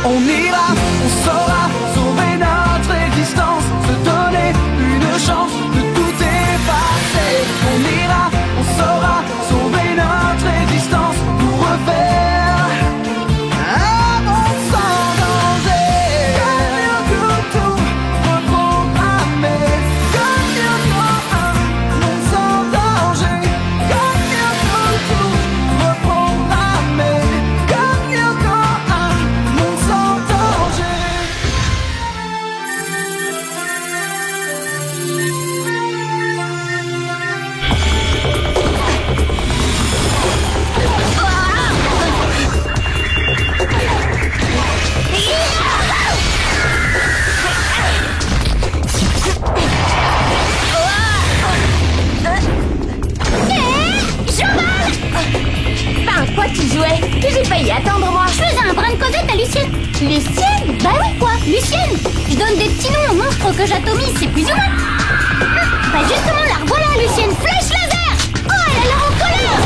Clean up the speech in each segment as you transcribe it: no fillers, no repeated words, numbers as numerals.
On ira, on saura sauver notre existence, se donner une chance de tout effacer. On ira, on saura sauver notre existence pour refaire un monde sans danger. Comme tout reprogrammer, comme un monde sans danger. Comme tout reprogrammer, comme un monde sans danger. Enfin, quoi tu jouais? J'ai failli attendre moi. Je faisais un brin de causette à Lucienne. Lucienne? Bah oui quoi, Lucienne. Je donne des petits noms aux monstres que j'atomise, c'est plus ou moins. Bah justement la revoilà Lucienne, flèche laser. Oh elle a l'air en colère.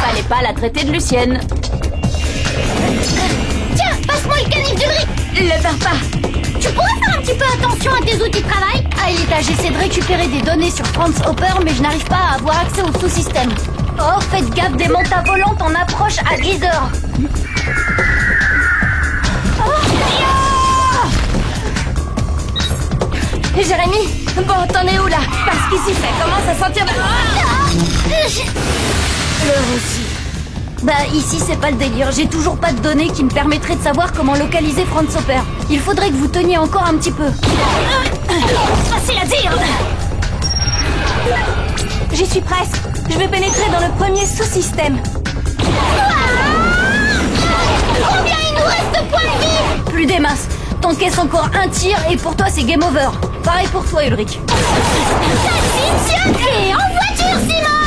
Fallait pas la traiter de Lucienne. Tiens, passe-moi le canif d'Ulrich. Le perds pas. Tu pourrais faire un petit peu attention à tes outils de travail? À l'étage, j'essaie de récupérer des données sur Franz Hopper, mais je n'arrive pas à avoir accès au sous-système. Oh, faites gaffe, des mantas volantes en approche à 10 heures. Et Jérémy, bon, t'en es où là? Parce qu'ici, ça commence à sentir... Le récit. Bah, ici, c'est pas le délire. J'ai toujours pas de données qui me permettraient de savoir comment localiser Franz Hopper. Il faudrait que vous teniez encore un petit peu. Facile à dire. J'y suis presque. Je vais pénétrer dans le premier sous-système. Combien il nous reste de points de vie? Plus des masses. T'encaisses encore un tir et pour toi, c'est game over. Pareil pour toi, Ulrich. Ça fonctionne. Et en voiture, Simone.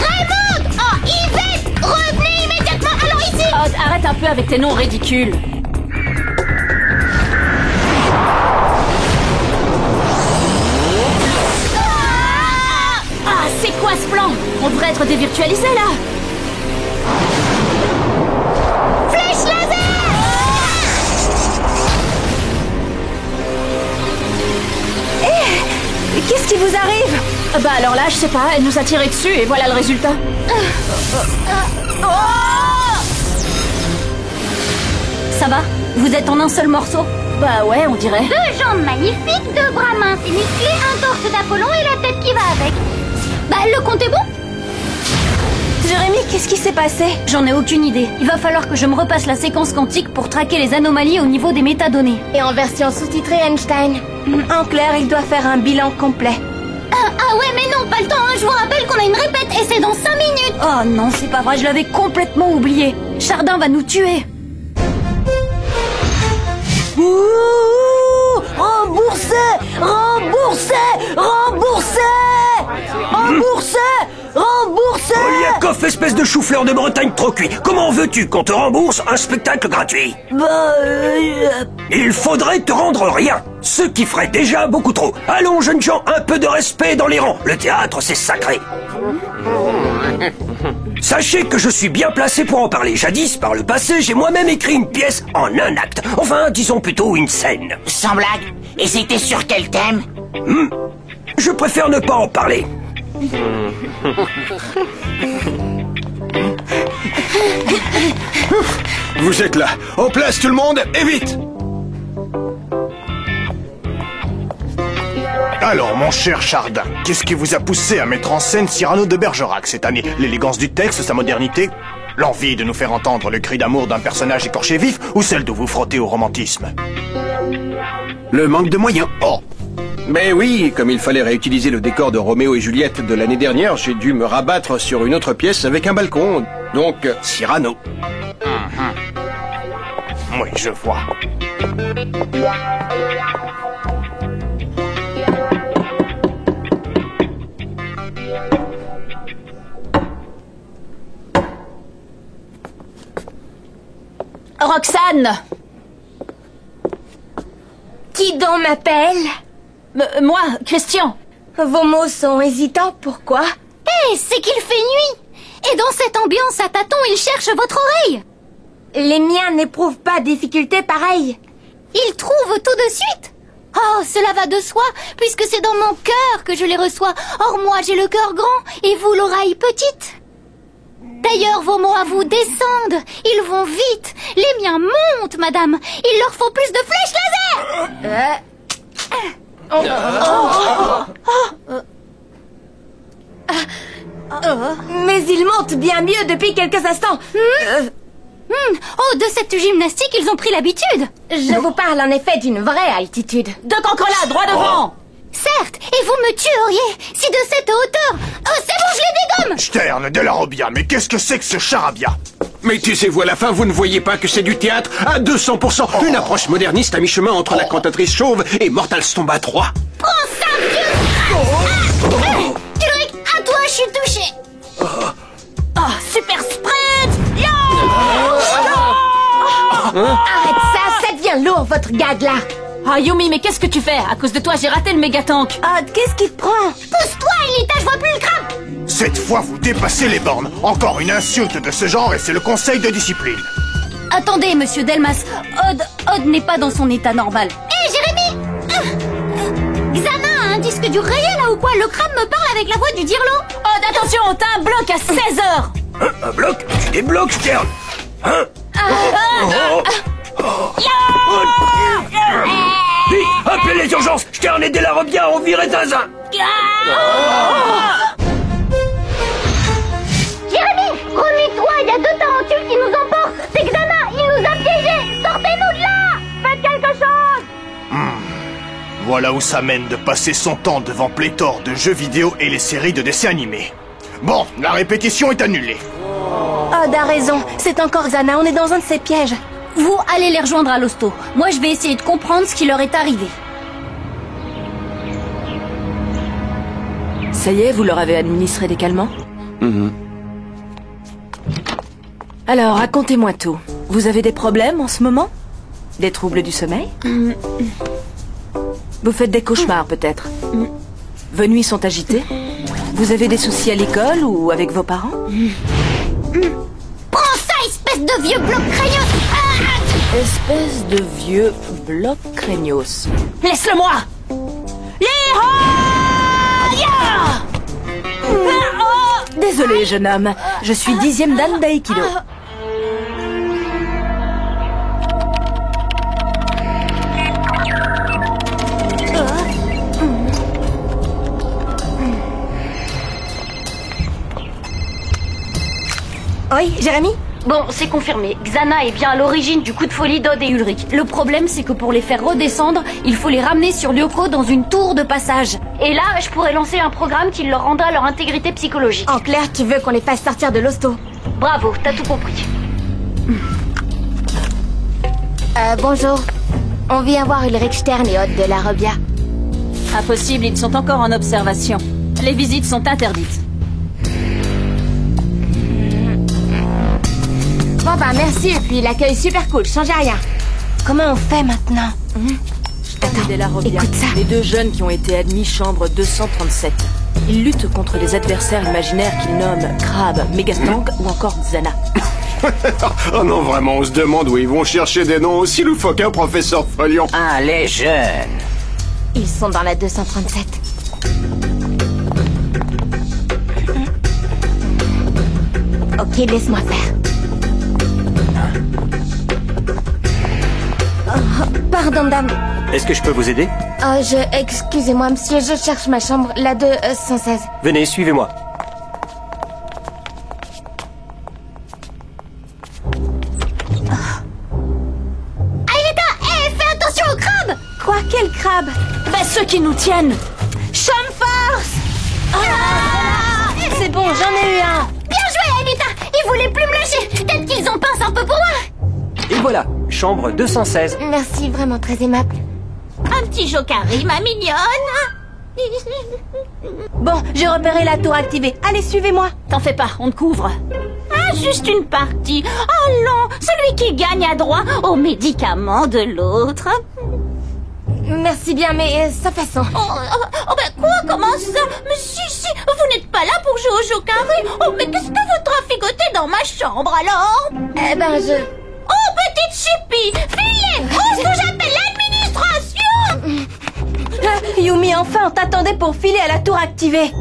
Raymond! Oh, Yvette! Revenez immédiatement! Allons ici! Oh, arrête un peu avec tes noms ridicules. Ah, c'est quoi ce plan? On devrait être dévirtualisés là. Flèche laser! Qu'est-ce qui vous arrive? Bah alors là, je sais pas, elle nous a tiré dessus et voilà le résultat. Ça va? Vous êtes en un seul morceau? Bah ouais, on dirait. 2 jambes magnifiques, 2 bras minces et musclés, un torse d'Apollon et la tête qui va avec. Bah le compte est bon? Jérémy, qu'est-ce qui s'est passé? J'en ai aucune idée. Il va falloir que je me repasse la séquence quantique pour traquer les anomalies au niveau des métadonnées. Et en version sous-titrée Einstein. En clair, il doit faire un bilan complet. Ah ouais mais non, pas le temps hein. Je vous rappelle qu'on a une répète et c'est dans 5 minutes. Oh non, c'est pas vrai, je l'avais complètement oublié. Chardin va nous tuer. Ouh, remboursé, remboursé, remboursé, remboursé, remboursé. Poliakov, espèce de chou-fleur de Bretagne trop cuit. Comment veux-tu qu'on te rembourse un spectacle gratuit? Il faudrait te rendre rien, ce qui ferait déjà beaucoup trop. Allons, jeunes gens, un peu de respect dans les rangs. Le théâtre, c'est sacré. Sachez que je suis bien placé pour en parler. Jadis, par le passé, j'ai moi-même écrit une pièce en un acte. Enfin, disons plutôt une scène. Sans blague. Et c'était sur quel thème? Je préfère ne pas en parler. Vous êtes là. En place tout le monde, et vite! Alors, mon cher Chardin, qu'est-ce qui vous a poussé à mettre en scène Cyrano de Bergerac cette année? L'élégance du texte, sa modernité? L'envie de nous faire entendre le cri d'amour d'un personnage écorché vif? Ou celle de vous frotter au romantisme? Le manque de moyens. Oh! Mais oui, comme il fallait réutiliser le décor de Roméo et Juliette de l'année dernière, j'ai dû me rabattre sur une autre pièce avec un balcon. Donc, Cyrano. Oui, je vois. Roxane! Qui donc m'appelle? Moi, Christian. Vos mots sont hésitants, pourquoi? C'est qu'il fait nuit. Et dans cette ambiance à tâtons, il cherche votre oreille. Les miens n'éprouvent pas de difficultés pareilles. Il trouve tout de suite. Oh, cela va de soi, puisque c'est dans mon cœur que je les reçois. Or moi, j'ai le cœur grand, et vous l'oreille petite. D'ailleurs, vos mots à vous descendent. Ils vont vite. Les miens montent, madame. Il leur faut plus de flèches laser. Mais ils montent bien mieux depuis quelques instants. Oh, de cette gymnastique, ils ont pris l'habitude. Je vous parle en effet d'une vraie altitude. De cancre-là, droit devant. Certes, et vous me tueriez si de cette hauteur... Oh, c'est bon, je les dégomme. Stern, de la Robia, mais qu'est-ce que c'est que ce charabia? Mais taisez-vous à la fin, vous ne voyez pas que c'est du théâtre à 200%. Une approche moderniste à mi-chemin entre la cantatrice chauve et Mortal Stomba 3. Prends ça, vieux. Ulrich, à toi, je suis touché. Super sprint. Arrête ça, ça devient lourd votre gag là. Ah, Yumi, mais qu'est-ce que tu fais? À cause de toi, j'ai raté le méga tank. Ah, qu'est-ce qui te prend? Pousse-toi, Elita, je vois plus le crabe. Cette fois, vous dépassez les bornes. Encore une insulte de ce genre et c'est le conseil de discipline. Attendez, monsieur Delmas. Odd n'est pas dans son état normal. Hé, Jérémy. Xana a un disque dur réel là ou quoi? Le crabe me parle avec la voix du dirlo. Odd, attention, t'as un bloc à 16h. Un bloc? Tu débloques, Stern. Vite, appelez les urgences. Stern et Della Robia ont viré Zinzin. Jérémy, remets-toi, il y a 2 tarentules qui nous emportent. C'est Xana, il nous a piégés. Sortez-nous de là. Faites quelque chose. Voilà où ça mène de passer son temps devant pléthore de jeux vidéo et les séries de dessins animés. Bon, la répétition est annulée. Odd a raison, c'est encore Xana, on est dans un de ses pièges. Vous allez les rejoindre à l'hosto. Moi, je vais essayer de comprendre ce qui leur est arrivé. Ça y est, vous leur avez administré des calmants? Alors, racontez-moi tout. Vous avez des problèmes en ce moment? Des troubles du sommeil? Vous faites des cauchemars, peut-être? Vos nuits sont agitées? Vous avez des soucis à l'école ou avec vos parents? Prends ça, espèce de vieux bloc craignos. Espèce de vieux bloc craignos. Laisse-le-moi. Désolé, jeune homme. Je suis 10e dan d'Aikido. Oui, Jérémy? Bon, c'est confirmé. Xana est bien à l'origine du coup de folie d'Odd et Ulrich. Le problème, c'est que pour les faire redescendre, il faut les ramener sur Lyoko dans une tour de passage. Et là, je pourrais lancer un programme qui leur rendra leur intégrité psychologique. En clair, tu veux qu'on les fasse sortir de l'hosto? Bravo, t'as tout compris. Bonjour. On vient voir Ulrich Stern et Odd de la Robia. Impossible, ils sont encore en observation. Les visites sont interdites. Bon bah merci, et puis l'accueil super cool, changez rien. Comment on fait maintenant? Della Robia, écoute ça. les 2 jeunes qui ont été admis chambre 237. Ils luttent contre des adversaires imaginaires qu'ils nomment Crab, Megatank ou encore Xana. Oh non, vraiment, on se demande où ils vont chercher des noms aussi loufoques, hein, professeur Folion. Ah, les jeunes. Ils sont dans la 237. Ok, laisse-moi faire. Pardon, dame. Est-ce que je peux vous aider? Excusez-moi, monsieur, je cherche ma chambre, la 216. Venez, suivez-moi. Aïeta, fais attention au crabe. Quoi, quel crabe? Bah, ceux qui nous tiennent. Chum Force! C'est bon, j'en ai eu un. Bien joué, Aïeta. Ils voulaient plus me lâcher. Peut-être qu'ils en pensent un peu pour moi. Et voilà, chambre 216. Merci, vraiment très aimable. Un petit jocari, ma mignonne. Bon, j'ai repéré la tour activée. Allez, suivez-moi. T'en fais pas, on te couvre. Ah, juste une partie. Allons, celui qui gagne a droit aux médicaments de l'autre. Merci bien, mais sa façon. Ben quoi, comment ça? Mais si, vous n'êtes pas là pour jouer au jeu carré. Oh, mais qu'est-ce que vous traficotez dans ma chambre alors? Eh ben, Oh, petite chipie, filez! Oh, ce que j'appelle l'administration! Yumi, enfin, on t'attendait pour filer à la tour activée.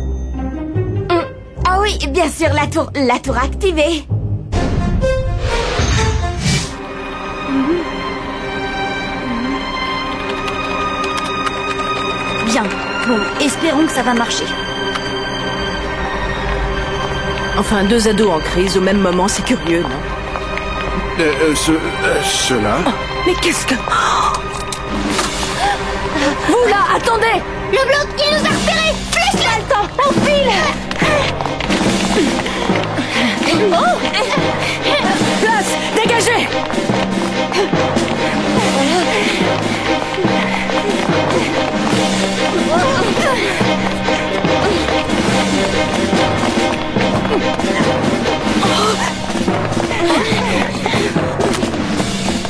Ah oui, bien sûr, la tour activée. Bien. Bon, espérons que ça va marcher. Enfin, 2 ados en crise au même moment, c'est curieux, non? Cela... Oh, mais qu'est-ce que... Vous là, attendez! Le bloc, il nous a repérés! Flèche là! Pas le temps, on file! Place, dégagez!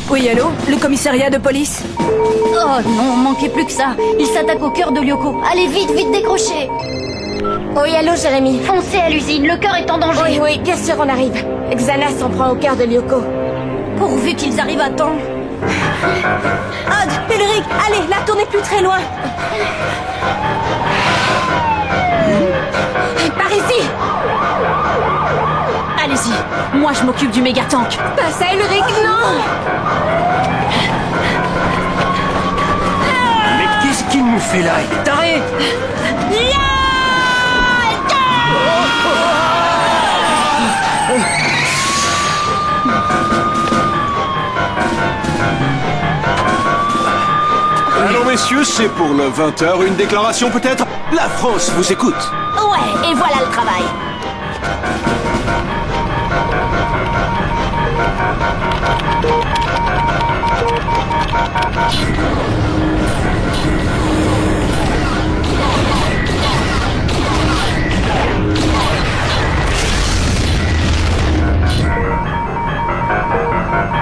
Oui, allô? Le commissariat de police? Oh non, manquait plus que ça. Il s'attaque au cœur de Lyoko. Allez, vite, décrochez. Oui, allô, Jérémy. Foncez à l'usine, le cœur est en danger. Oui, bien sûr, on arrive. Xana s'en prend au cœur de Lyoko. Pourvu qu'ils arrivent à temps. Odd, Ulrich, allez, la tour n'est plus très loin. Par ici. Allez-y, moi je m'occupe du méga-tank. Passe à Ulrich, non. Mais qu'est-ce qu'il nous fait là? Il est taré! Alors messieurs, c'est pour le 20h, une déclaration peut-être? La France vous écoute. Ouais, et voilà le travail.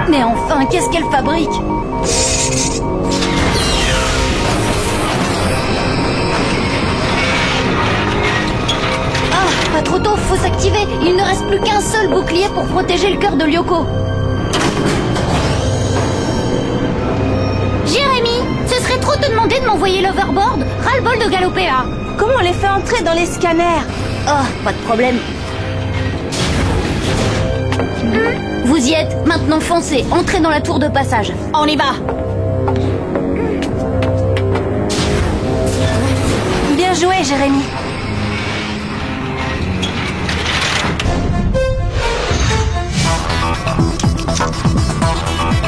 Mais enfin, qu'est-ce qu'elle fabrique? Ah, pas trop tôt, faut s'activer. Il ne reste plus qu'un seul bouclier pour protéger le cœur de Lyoko. Jérémy, ce serait trop te demander de m'envoyer l'overboard. Ras-le-bol de galoper là. Comment on les fait entrer dans les scanners? Oh, pas de problème. Vous y êtes, maintenant foncez, entrez dans la tour de passage. On y va. Bien joué, Jérémy.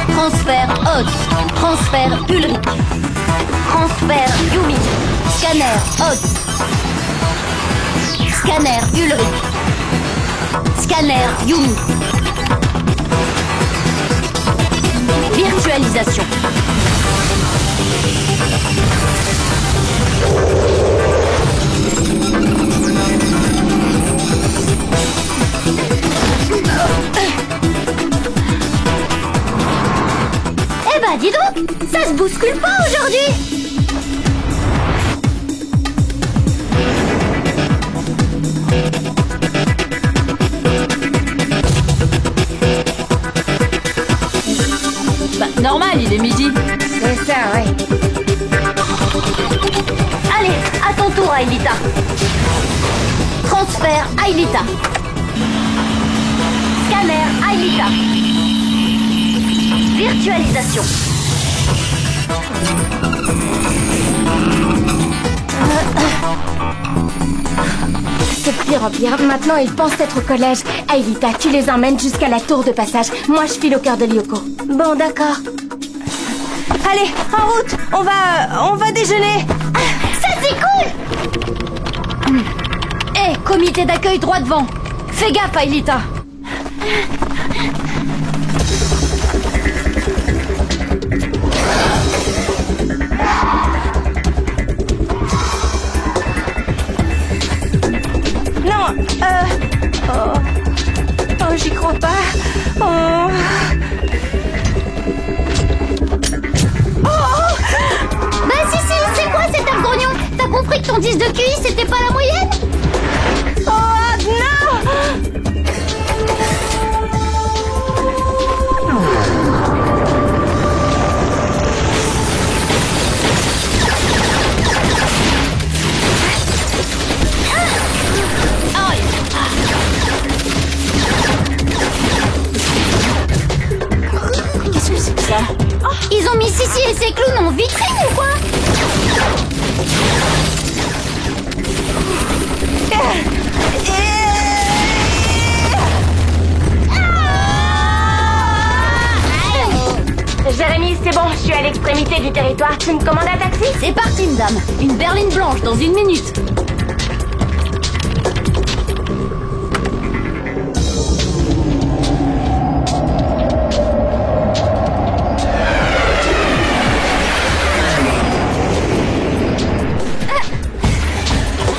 Transfert Odd. Transfert Ulrich. Transfert Yumi. Scanner Odd. Scanner Ulrich. Scanner Yumi. Virtualisation. Eh ben dis donc, ça se bouscule pas aujourd'hui. Bah, normal, il est midi. C'est ça, ouais. Allez, à ton tour, Aelita. Transfert Aelita. Scanner Aelita. Virtualisation. C'est de pire en pire. Maintenant, ils pensent être au collège. Aelita, tu les emmènes jusqu'à la tour de passage. Moi, je file au cœur de Lyoko. Bon, d'accord. Allez, en route. On va déjeuner. Ça c'est cool. Hé, comité d'accueil droit devant. Fais gaffe, Aelita. Non, oh, j'y crois indice de QI, c'était pas la moyenne? Oh, Adna! Qu'est-ce que c'est que ça? Ils ont mis Sissi et ses clowns en vitrine ou quoi? Jérémy, c'est bon, je suis à l'extrémité du territoire. Tu me commandes un taxi? C'est parti, madame. Une berline blanche dans 1 minute.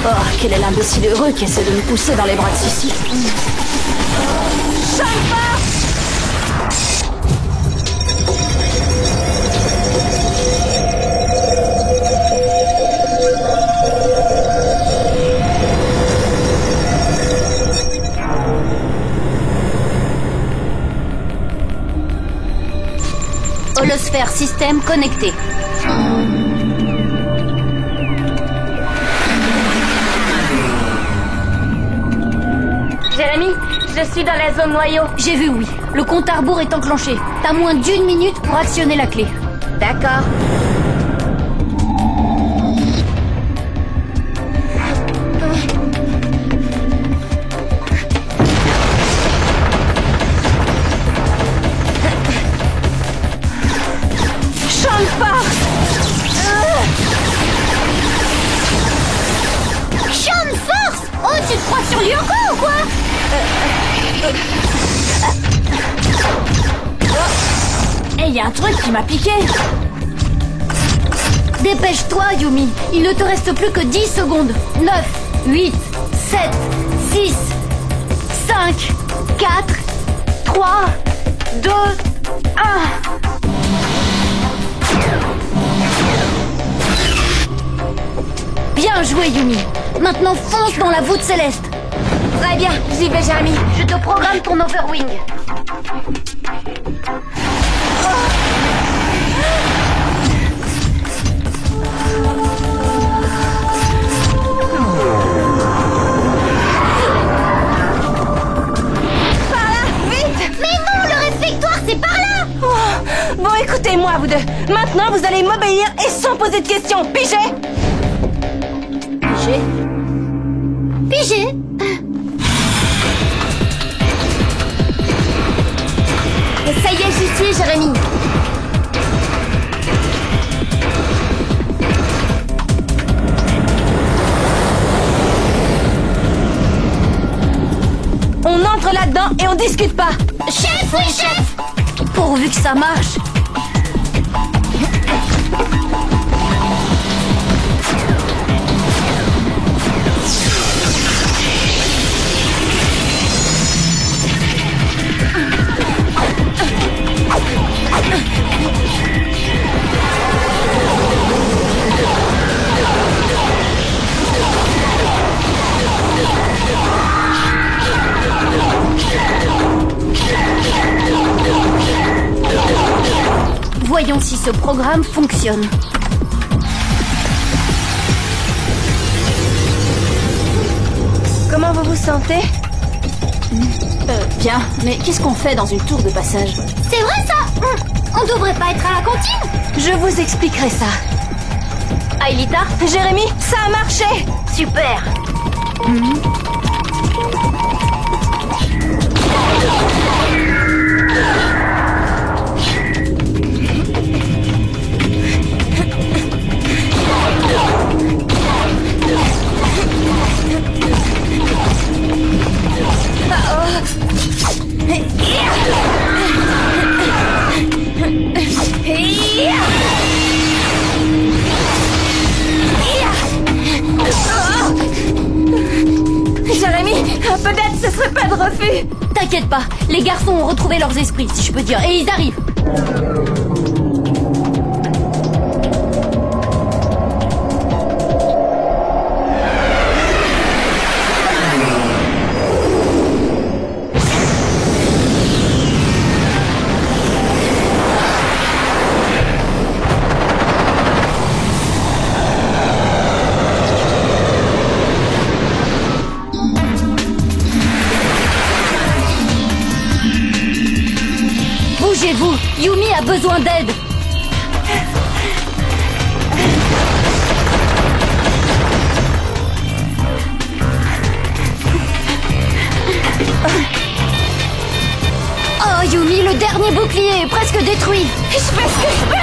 Oh, quel est l'imbécile heureux qui essaie de me pousser dans les bras de Sissi. Holosphère système connecté. Jérémy, je suis dans la zone noyau. J'ai vu, oui. Le compte à rebours est enclenché. T'as moins d'1 minute pour actionner la clé. D'accord. Champ de force! Champ de force! Oh, tu te crois sur Lyoko ou quoi? Eh, y a un truc qui m'a piqué. Dépêche-toi, Yumi. Il ne te reste plus que 10 secondes. 9, 8, 7, 6, 5, 4, 3, 2, 1. Bien joué, Yumi. Maintenant, fonce dans la voûte céleste. Très bien, j'y vais, Jérémy. Je te programme ton overwing. Bon, écoutez-moi, vous deux. Maintenant, vous allez m'obéir et sans poser de questions. Pigé? Pigé? Pigé? Ça y est, j'y suis, Jérémy. On entre là-dedans et on discute pas. Chef, oui, chef! Pourvu que ça marche. Voyons si ce programme fonctionne. Comment vous vous sentez? Bien, mais qu'est-ce qu'on fait dans une tour de passage? C'est vrai ça? On devrait pas être à la cantine? Je vous expliquerai ça. Aelita? Jérémy, ça a marché! Super! Jérémy, peut-être ce serait pas de refus. T'inquiète pas, les garçons ont retrouvé leurs esprits, si je peux dire, et ils arrivent. a besoin d'aide. Oh Yumi, le dernier bouclier est presque détruit. Je fais ce que je peux.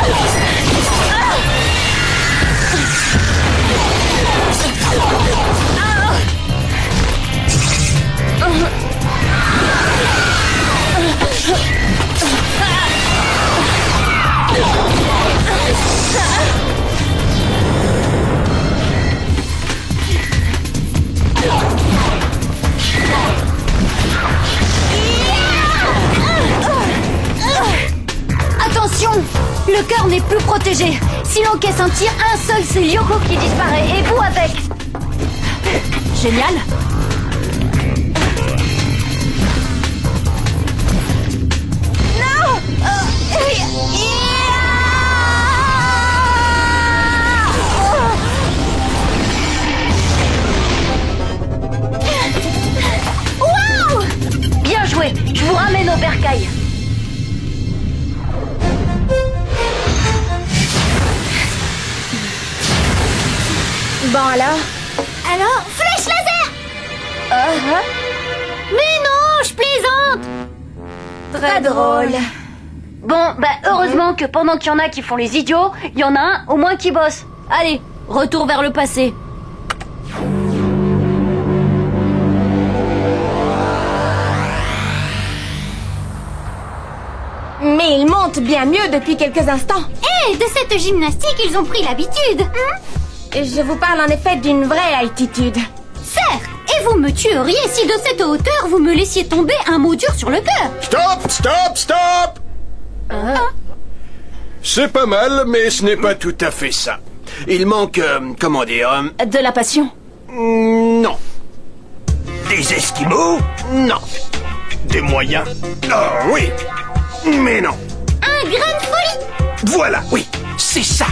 Attention, le cœur n'est plus protégé. Si l'encaisse un tir, un seul, c'est Lyoko qui disparaît, et vous avec. Génial. Non. Wow! Bien joué, je vous ramène au bercail. Bon alors? Alors, flèche laser! Mais non, je plaisante! Très drôle. Bon, bah heureusement que pendant qu'il y en a qui font les idiots, il y en a un au moins qui bosse. Allez, retour vers le passé. Mais ils montent bien mieux depuis quelques instants. Et de cette gymnastique, ils ont pris l'habitude. Je vous parle en effet d'une vraie altitude. Certes, et vous me tueriez si de cette hauteur, vous me laissiez tomber un mot dur sur le cœur. Stop, stop, stop! C'est pas mal, mais ce n'est pas tout à fait ça. Il manque, comment dire... De la passion. Non. Des Esquimaux? Non. Des moyens? Oh oui, mais non. Un grain de folie. Voilà, oui, c'est ça.